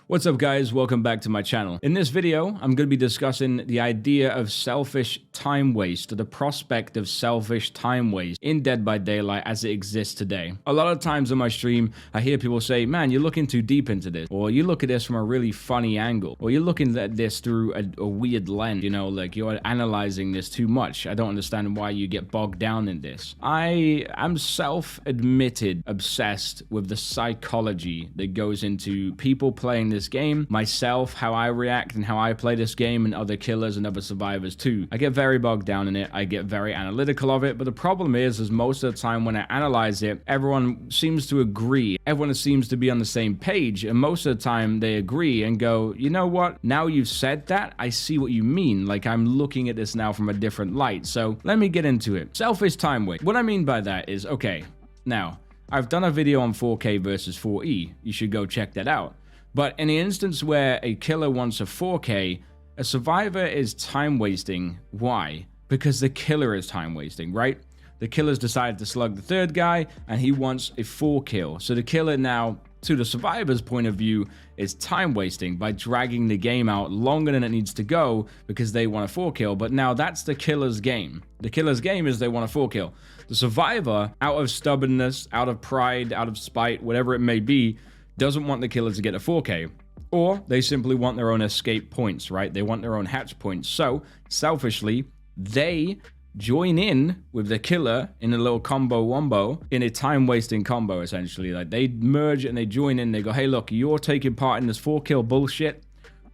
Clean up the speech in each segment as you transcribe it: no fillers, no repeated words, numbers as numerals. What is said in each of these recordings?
What's up guys, welcome back to my channel. In this video, I'm going to be discussing the idea of selfish time waste, or the prospect of selfish time waste in Dead by Daylight as it exists today. A lot of times on my stream, I hear people say, man, you're looking too deep into this, or you look at this from a really funny angle, or you're looking at this through a weird lens, you know, like you're analyzing this too much. I don't understand why you get bogged down in this. I am self-admitted obsessed with the psychology that goes into people playing this game, myself, how I react and how I play this game, and other killers and other survivors too. I get very bogged down in it. I get very analytical of it, but the problem is most of the time when I analyze it, everyone seems to agree. Everyone seems to be on the same page, and most of the time they agree and go, you know what? Now you've said that, I see what you mean. Like, I'm looking at this now from a different light. So let me get into it. Selfish time waste. What I mean by that is, okay, now I've done a video on 4K versus 4E. You should go check that out. But in the instance where a killer wants a 4K, a survivor is time wasting. Why? Because the killer is time wasting, right? The killer's decided to slug the third guy and he wants a 4 kill. So the killer now, to the survivor's point of view, is time wasting by dragging the game out longer than it needs to go because they want a 4 kill. But now that's the killer's game. The killer's game is they want a 4 kill. The survivor, out of stubbornness, out of pride, out of spite, whatever it may be, doesn't want the killer to get a 4K, or they simply want their own escape points, right? They want their own hatch points. So selfishly, they join in with the killer in a little combo wombo, in a time wasting combo essentially. Like, they merge and they join in. They go, hey look, you're taking part in this 4 kill bullshit,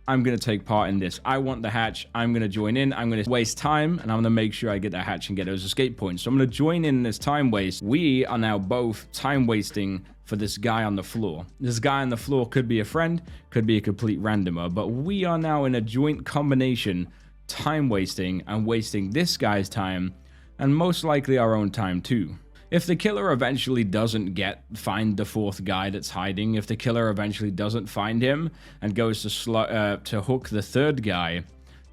I'm going to take part in this. I want the hatch. I'm going to join in. I'm going to waste time, and I'm going to make sure I get that hatch and get those escape points. So I'm going to join in this time waste. We are now both time wasting for this guy on the floor. This guy on the floor could be a friend, could be a complete randomer, but we are now in a joint combination, time wasting and wasting this guy's time, and most likely our own time too. If the killer eventually doesn't find the 4th guy that's hiding, if the killer eventually doesn't find him and goes to hook the 3rd guy,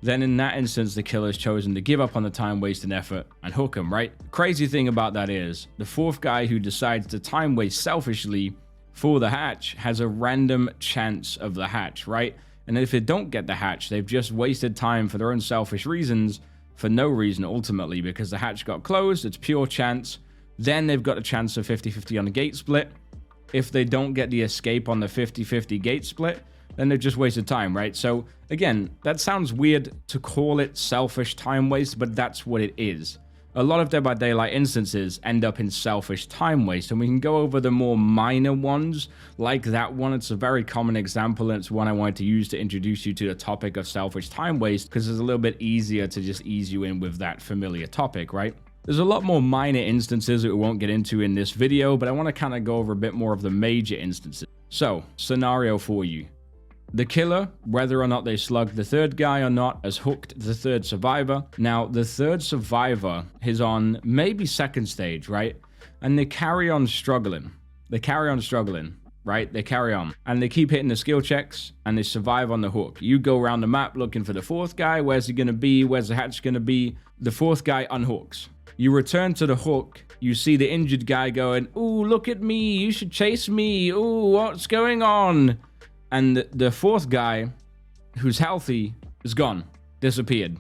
then in that instance, the killer's chosen to give up on the time waste and effort and hook him, right? Crazy thing about that is, the 4th guy who decides to time waste selfishly for the hatch has a random chance of the hatch, right? And if they don't get the hatch, they've just wasted time for their own selfish reasons, for no reason ultimately, because the hatch got closed, it's pure chance. Then they've got a chance of 50-50 on the gate split. If they don't get the escape on the 50-50 gate split, then they've just wasted time, right? So again, that sounds weird to call it selfish time waste, but that's what it is. A lot of Dead by Daylight instances end up in selfish time waste, and we can go over the more minor ones, like that one. It's a very common example, and it's one I wanted to use to introduce you to the topic of selfish time waste, because it's a little bit easier to just ease you in with that familiar topic, right? There's a lot more minor instances that we won't get into in this video, but I want to kind of go over a bit more of the major instances. So, scenario for you. The killer, whether or not they slugged the 3rd guy or not, has hooked the 3rd survivor. Now, the 3rd survivor is on maybe 2nd stage, right? And they carry on struggling. Right? They carry on. And they keep hitting the skill checks, and they survive on the hook. You go around the map looking for the 4th guy. Where's he going to be? Where's the hatch going to be? The 4th guy unhooks. You return to the hook. You see the injured guy going, ooh, look at me. You should chase me. Ooh, what's going on? And the 4th guy, who's healthy, is gone. Disappeared.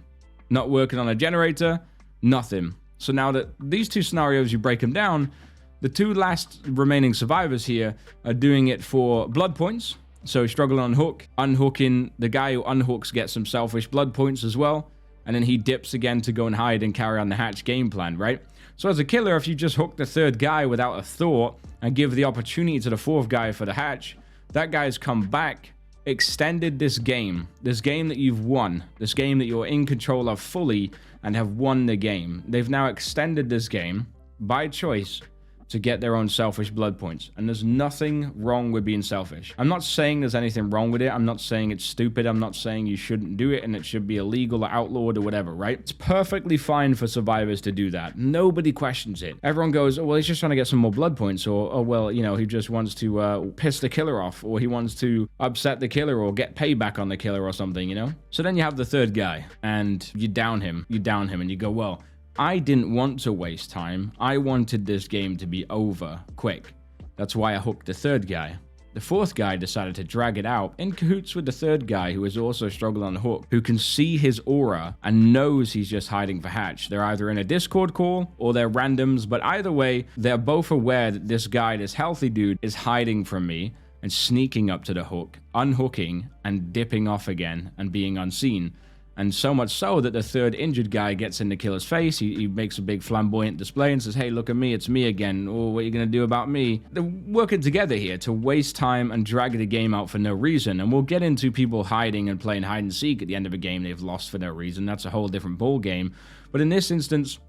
Not working on a generator. Nothing. So now that these two scenarios, you break them down, the 2 last remaining survivors here are doing it for blood points. So struggling on hook. Unhooking. The guy who unhooks gets some selfish blood points as well. And then he dips again to go and hide and carry on the hatch game plan, right? So as a killer, if you just hook the 3rd guy without a thought and give the opportunity to the 4th guy for the hatch, that guy's come back, extended this game that you've won, this game that you're in control of fully and have won the game. They've now extended this game by choice to get their own selfish blood points. And there's nothing wrong with being selfish. I'm not saying there's anything wrong with it. I'm not saying it's stupid. I'm not saying you shouldn't do it and it should be illegal or outlawed or whatever, right? It's perfectly fine for survivors to do that. Nobody questions it. Everyone goes, oh, well, he's just trying to get some more blood points, or, oh, well, you know, he just wants to piss the killer off, or he wants to upset the killer or get payback on the killer or something, you know? So then you have the 3rd guy and you down him and you go, well, I didn't want to waste time. I wanted this game to be over quick. That's why I hooked the 3rd guy. The fourth guy decided to drag it out in cahoots with the third guy, who is also struggling on the hook, who can see his aura and knows he's just hiding for hatch. They're either in a Discord call or they're randoms, but either way, they're both aware that this guy, this healthy dude, is hiding from me and sneaking up to the hook, unhooking and dipping off again and being unseen. And so much so that the third injured guy gets in the killer's face. He makes a big flamboyant display and says, hey, look at me, it's me again. Oh, what are you going to do about me? They're working together here to waste time and drag the game out for no reason. And we'll get into people hiding and playing hide and seek at the end of a game they've lost for no reason. That's a whole different ball game. But in this instance,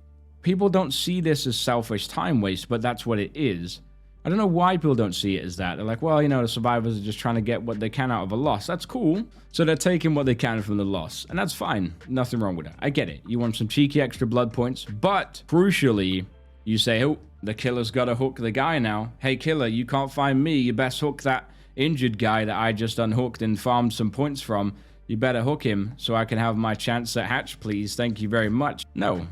people don't see this as selfish time waste, but that's what it is. I don't know why people don't see it as that. They're like, well, you know, the survivors are just trying to get what they can out of a loss. That's cool. So they're taking what they can from the loss. And that's fine. Nothing wrong with it. I get it. You want some cheeky extra blood points. But crucially, you say, oh, the killer's got to hook the guy now. Hey, killer, you can't find me. You best hook that injured guy that I just unhooked and farmed some points from. You better hook him so I can have my chance at hatch, please. Thank you very much. No,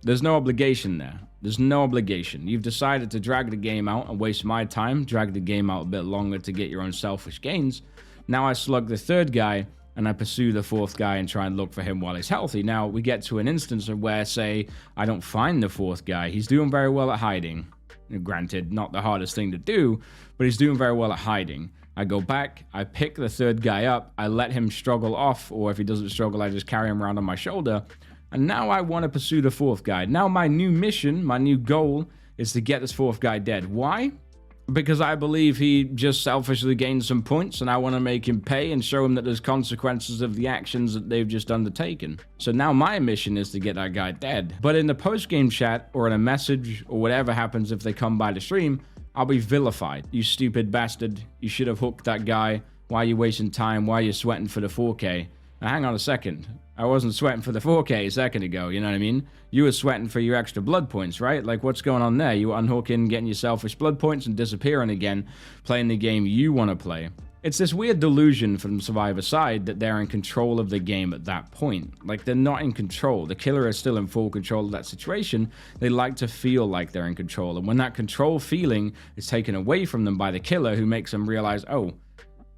there's no obligation there. There's no obligation. You've decided to drag the game out and waste my time, drag the game out a bit longer to get your own selfish gains. Now I slug the third guy and I pursue the fourth guy and try and look for him while he's healthy. Now we get to an instance of where, say, I don't find the fourth guy. He's doing very well at hiding. Granted, not the hardest thing to do, but he's doing very well at hiding. I go back, I pick the third guy up, I let him struggle off, or if he doesn't struggle, I just carry him around on my shoulder. And now I want to pursue the fourth guy. Now my new mission, my new goal, is to get this fourth guy dead. Why? Because I believe he just selfishly gained some points and I want to make him pay and show him that there's consequences of the actions that they've just undertaken. So now my mission is to get that guy dead. But in the post-game chat or in a message or whatever happens if they come by the stream, I'll be vilified. You stupid bastard. You should have hooked that guy. Why are you wasting time? Why are you sweating for the 4K? Now hang on a second. I wasn't sweating for the 4K a second ago, you know what I mean? You were sweating for your extra blood points, right? Like, what's going on there? You were unhooking, getting your selfish blood points and disappearing again, playing the game you want to play. It's this weird delusion from Survivor's side that they're in control of the game at that point. Like, they're not in control. The killer is still in full control of that situation. They like to feel like they're in control. And when that control feeling is taken away from them by the killer, who makes them realize, oh,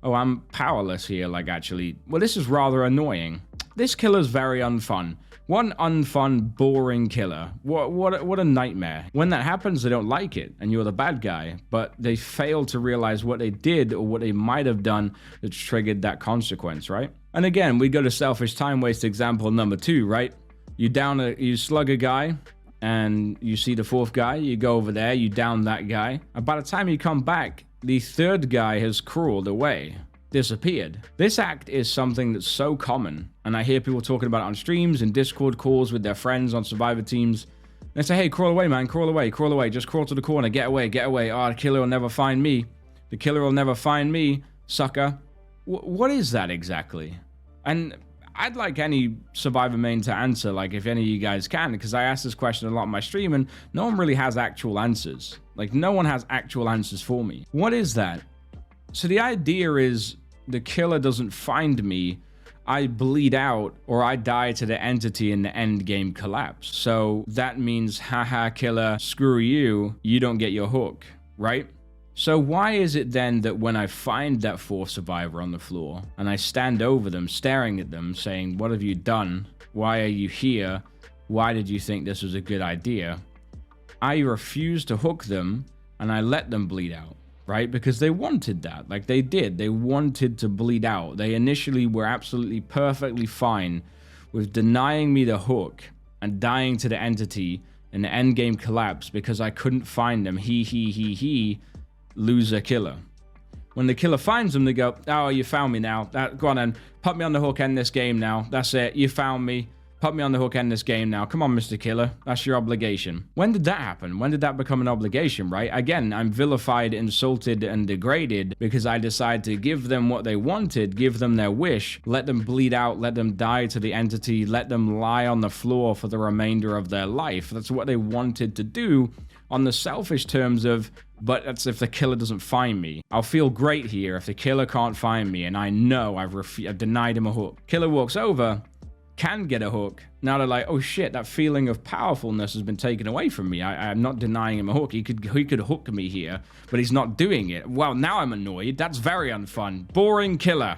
I'm powerless here, like, actually. Well, this is rather annoying. This killer's very unfun. One unfun, boring killer. What a nightmare. When that happens, they don't like it, and you're the bad guy, but they fail to realize what they did or what they might have done that triggered that consequence, right? And again, we go to selfish time waste example number 2, right? You slug a guy, and you see the fourth guy, you go over there, you down that guy, and by the time you come back, the third guy has crawled away, disappeared. This act is something that's so common, and I hear people talking about it on streams and Discord calls with their friends on Survivor teams. They say, hey, crawl away, man, crawl away, just crawl to the corner, get away. Oh, the killer will never find me. The killer will never find me, sucker. What is that exactly? And I'd like any Survivor main to answer, like, if any of you guys can, because I ask this question a lot on my stream, and no one really has actual answers. Like, no one has actual answers for me. What is that? So the idea is the killer doesn't find me, I bleed out, or I die to the entity in the end game collapse. So that means, haha, killer, screw you, you don't get your hook, right? So why is it then that when I find that fourth survivor on the floor and I stand over them, staring at them, saying, what have you done? Why are you here? Why did you think this was a good idea? I refuse to hook them and I let them bleed out, right? Because they wanted that. Like, they did. They wanted to bleed out. They initially were absolutely perfectly fine with denying me the hook and dying to the entity in the end game collapse because I couldn't find them. He. Loser killer. When the killer finds them, they go, oh, you found me now. Go on then. Put me on the hook, end this game now. That's it. You found me. Put me on the hook, end this game now. Come on, Mr. Killer. That's your obligation. When did that happen? When did that become an obligation, right? Again, I'm vilified, insulted, and degraded because I decide to give them what they wanted, give them their wish, let them bleed out, let them die to the entity, let them lie on the floor for the remainder of their life. That's what they wanted to do on the selfish terms of, but that's if the killer doesn't find me. I'll feel great here if the killer can't find me and I know I've denied him a hook. Killer walks over, can get a hook. Now they're like, oh shit, that feeling of powerfulness has been taken away from me. I'm not denying him a hook. He could hook me here, but he's not doing it. Well, now I'm annoyed. That's very unfun. Boring killer.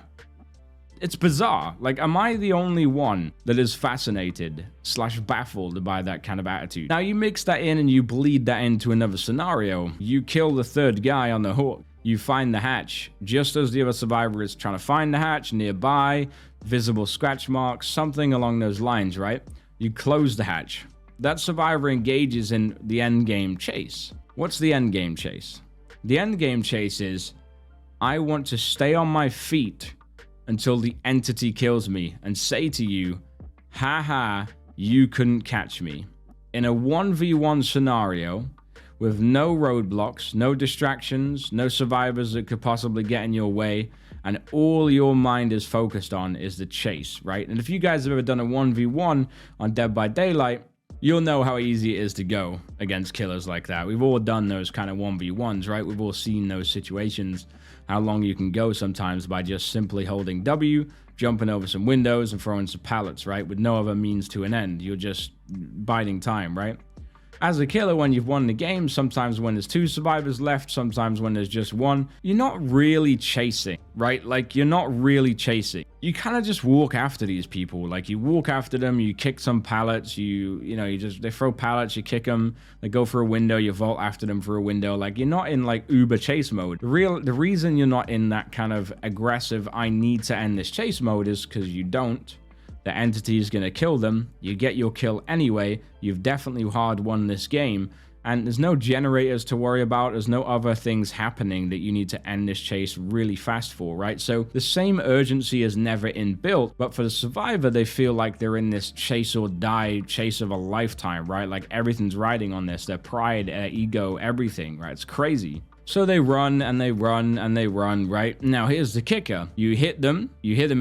It's bizarre. Like, am I the only one that is fascinated / baffled by that kind of attitude? Now, you mix that in and you bleed that into another scenario. You kill the third guy on the hook. You find the hatch. Just as the other survivor is trying to find the hatch nearby, visible scratch marks, something along those lines, right? You close the hatch. That survivor engages in the end game chase. What's the end game chase? The end game chase is, I want to stay on my feet until the entity kills me and say to you, haha, you couldn't catch me. In a 1v1 scenario, with no roadblocks, no distractions, no survivors that could possibly get in your way, and all your mind is focused on is the chase, right? And if you guys have ever done a 1v1 on Dead by Daylight, you'll know how easy it is to go against killers like that. We've all done those kind of 1v1s, right? We've all seen those situations, how long you can go sometimes by just simply holding W, jumping over some windows and throwing some pallets, right? With no other means to an end. You're just biding time, right? As a killer, when you've won the game, sometimes when there's 2 survivors left, sometimes when there's just 1, you're not really chasing, right? Like, you're not really chasing. You kind of just walk after these people. Like, you walk after them, you kick some pallets, they throw pallets, you kick them, they go for a window, you vault after them for a window. Like, you're not in, like, uber chase mode. The reason you're not in that kind of aggressive, I need to end this chase mode is because you don't. The entity is going to kill them. You get your kill anyway. You've definitely hard won this game. And there's no generators to worry about. There's no other things happening that you need to end this chase really fast for, right? So the same urgency is never inbuilt. But for the survivor, they feel like they're in this chase or die chase of a lifetime, right? Like everything's riding on this. Their pride, ego, everything, right? It's crazy. So they run and they run and they run, right? Now here's the kicker. You hit them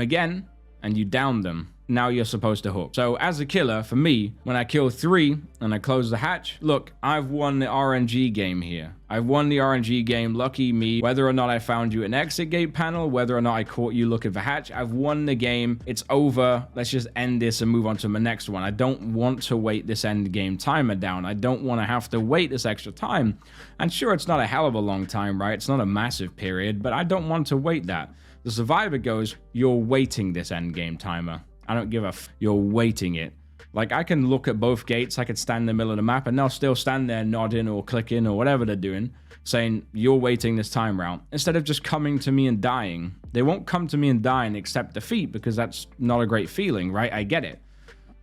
again, and you down them. Now you're supposed to hook. So as a killer, for me, when I kill 3 and I close the hatch, look, I've won the RNG game here. I've won the RNG game, lucky me. Whether or not I found you an exit gate panel, whether or not I caught you looking for hatch, I've won the game. It's over. Let's just end this and move on to my next one. I don't want to wait this end game timer down. I don't want to have to wait this extra time. And sure, it's not a hell of a long time, right? It's not a massive period, but I don't want to wait that. The survivor goes, you're waiting this end game timer. I don't give a you're waiting it. Like, I can look at both gates, I could stand in the middle of the map, and they'll still stand there nodding or clicking or whatever they're doing, saying, you're waiting this time round, instead of just coming to me and dying. They won't come to me and die and accept defeat, because that's not a great feeling, right? I get it.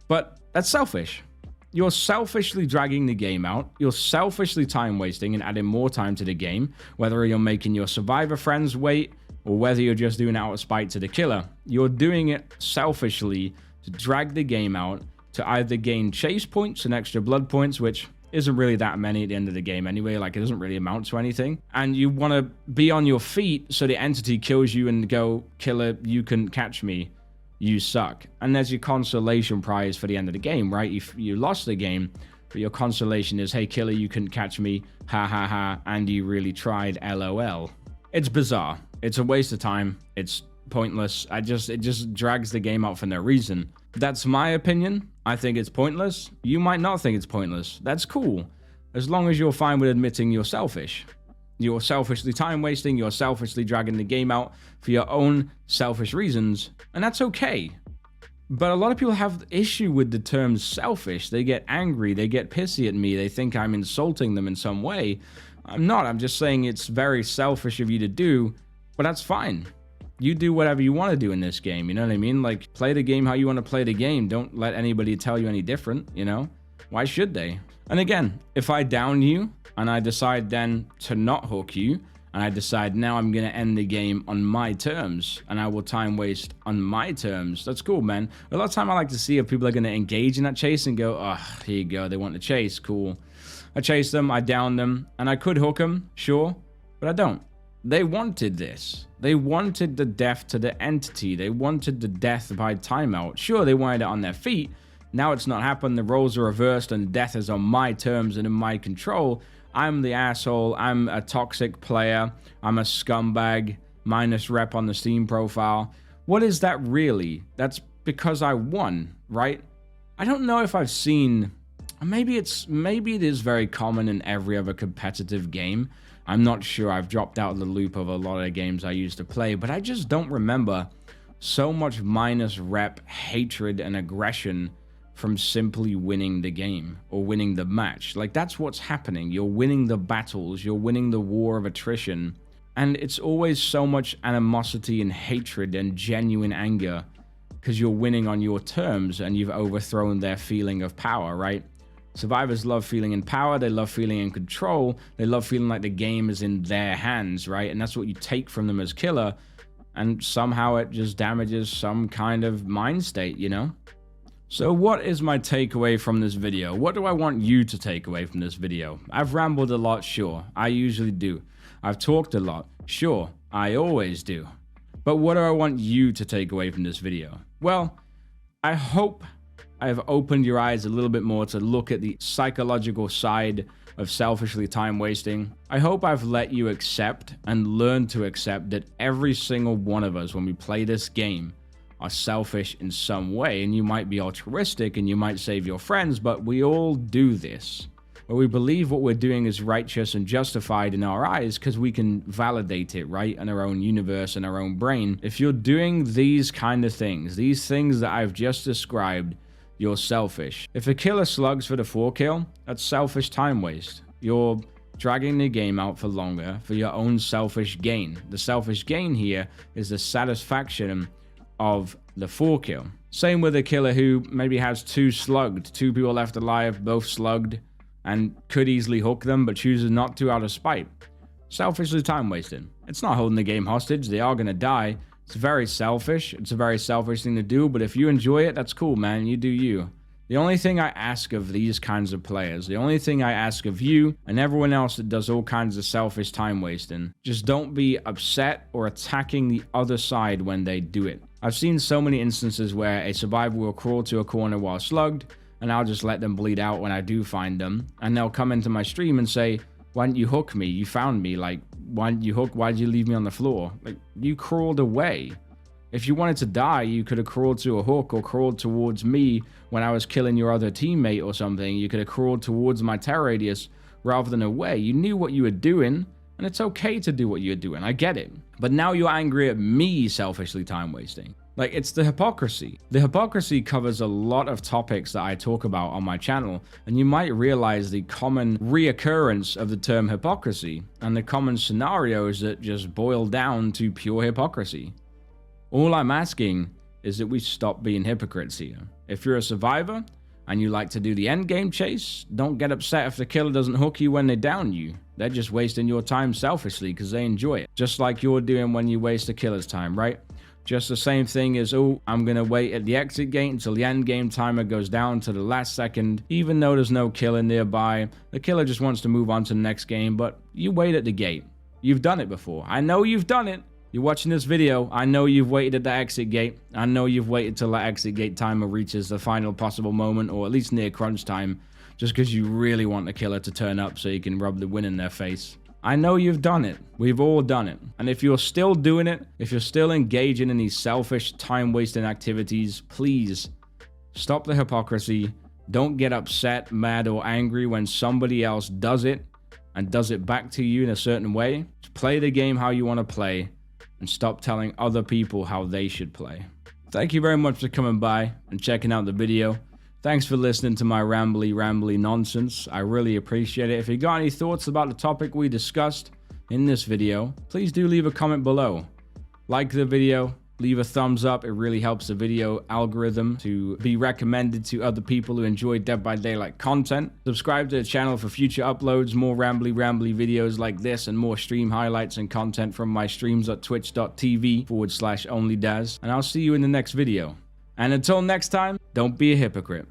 But that's selfish. You're selfishly dragging the game out. You're selfishly time wasting and adding more time to the game, whether you're making your survivor friends wait, or whether you're just doing it out of spite to the killer. You're doing it selfishly to drag the game out, to either gain chase points and extra blood points, which isn't really that many at the end of the game anyway, like it doesn't really amount to anything. And you want to be on your feet so the entity kills you and go, killer, you couldn't catch me, you suck. And there's your consolation prize for the end of the game, right? If you lost the game, but your consolation is, hey, killer, you couldn't catch me, ha ha ha, and you really tried, LOL. It's bizarre. It's a waste of time. It's pointless. It just drags the game out for no reason. That's my opinion. I think it's pointless. You might not think it's pointless. That's cool. As long as you're fine with admitting you're selfish. You're selfishly time wasting. You're selfishly dragging the game out for your own selfish reasons. And that's okay. But a lot of people have issue with the term selfish. They get angry. They get pissy at me. They think I'm insulting them in some way. I'm not. I'm just saying it's very selfish of you to do, but that's fine. You do whatever you want to do in this game, you know what I mean? Like, play the game how you want to play the game. Don't let anybody tell you any different, you know? Why should they? And again, if I down you and I decide then to not hook you, and I decide now I'm going to end the game on my terms, and I will time waste on my terms, that's cool, man. A lot of time I like to see if people are going to engage in that chase and go, oh, here you go, they want to chase, cool. I chase them, I down them, and I could hook them, sure, but I don't. They wanted this. They wanted the death to the entity. They wanted the death by timeout. Sure, they wanted it on their feet. Now it's not happened. The roles are reversed and death is on my terms and in my control. I'm the asshole. I'm a toxic player. I'm a scumbag. Minus rep on the Steam profile. What is that really? That's because I won, right? I don't know if I've seen, maybe it is very common in every other competitive game. I'm not sure. I've dropped out of the loop of a lot of the games I used to play, but I just don't remember so much minus rep hatred and aggression from simply winning the game or winning the match. Like, that's what's happening. You're winning the battles, you're winning the war of attrition, and it's always so much animosity and hatred and genuine anger because you're winning on your terms and you've overthrown their feeling of power, right? Survivors love feeling in power, they love feeling in control, they love feeling like the game is in their hands, right? And that's what you take from them as killer, and somehow it just damages some kind of mind state, you know? So what is my takeaway from this video? What do I want you to take away from this video? I've rambled a lot, sure. I usually do. I've talked a lot. Sure, I always do. But what do I want you to take away from this video? Well, I hope I've opened your eyes a little bit more to look at the psychological side of selfishly time wasting. I hope I've let you accept and learn to accept that every single one of us, when we play this game, are selfish in some way. And you might be altruistic and you might save your friends, but we all do this, where we believe what we're doing is righteous and justified in our eyes because we can validate it, right, in our own universe and our own brain. If you're doing these kind of things, these things that I've just described, you're selfish. If a killer slugs for the 4 kill, that's selfish time waste. You're dragging the game out for longer for your own selfish gain. The selfish gain here is the satisfaction of the 4 kill. Same with a killer who maybe has 2 slugged, 2 people left alive, both slugged, and could easily hook them, but chooses not to out of spite. Selfishly time wasted. It's not holding the game hostage. They are going to die. It's very selfish. It's a very selfish thing to do, but if you enjoy it, that's cool, man. You do you. The only thing I ask of these kinds of players, the only thing I ask of you and everyone else that does all kinds of selfish time wasting, just don't be upset or attacking the other side when they do it. I've seen so many instances where a survivor will crawl to a corner while slugged, and I'll just let them bleed out when I do find them, and they'll come into my stream and say, why didn't you hook me? You found me. Like, why didn't you hook? Why did you leave me on the floor? Like, you crawled away. If you wanted to die, you could have crawled to a hook or crawled towards me when I was killing your other teammate or something. You could have crawled towards my terror radius rather than away. You knew what you were doing, and it's okay to do what you're doing. I get it. But now you're angry at me selfishly time wasting. Like, it's the hypocrisy. The hypocrisy covers a lot of topics that I talk about on my channel, and you might realize the common reoccurrence of the term hypocrisy and the common scenarios that just boil down to pure hypocrisy. All I'm asking is that we stop being hypocrites here. If you're a survivor and you like to do the end game chase, don't get upset if the killer doesn't hook you when they down you. They're just wasting your time selfishly because they enjoy it. Just like you're doing when you waste the killer's time, right? Just the same thing as, oh, I'm going to wait at the exit gate until the end game timer goes down to the last second, even though there's no killer nearby. The killer just wants to move on to the next game, but you wait at the gate. You've done it before. I know you've done it. You're watching this video. I know you've waited at the exit gate. I know you've waited till the exit gate timer reaches the final possible moment, or at least near crunch time, just because you really want the killer to turn up so you can rub the win in their face. I know you've done it. We've all done it. And if you're still doing it, if you're still engaging in these selfish, time-wasting activities, please stop the hypocrisy. Don't get upset, mad, or angry when somebody else does it and does it back to you in a certain way. Just play the game how you want to play and stop telling other people how they should play. Thank you very much for coming by and checking out the video. Thanks for listening to my rambly nonsense. I really appreciate it. If you got any thoughts about the topic we discussed in this video, please do leave a comment below. Like the video, leave a thumbs up. It really helps the video algorithm to be recommended to other people who enjoy Dead by Daylight content. Subscribe to the channel for future uploads, more rambly videos like this, and more stream highlights and content from my streams at twitch.tv/Onlydaz. And I'll see you in the next video. And until next time, don't be a hypocrite.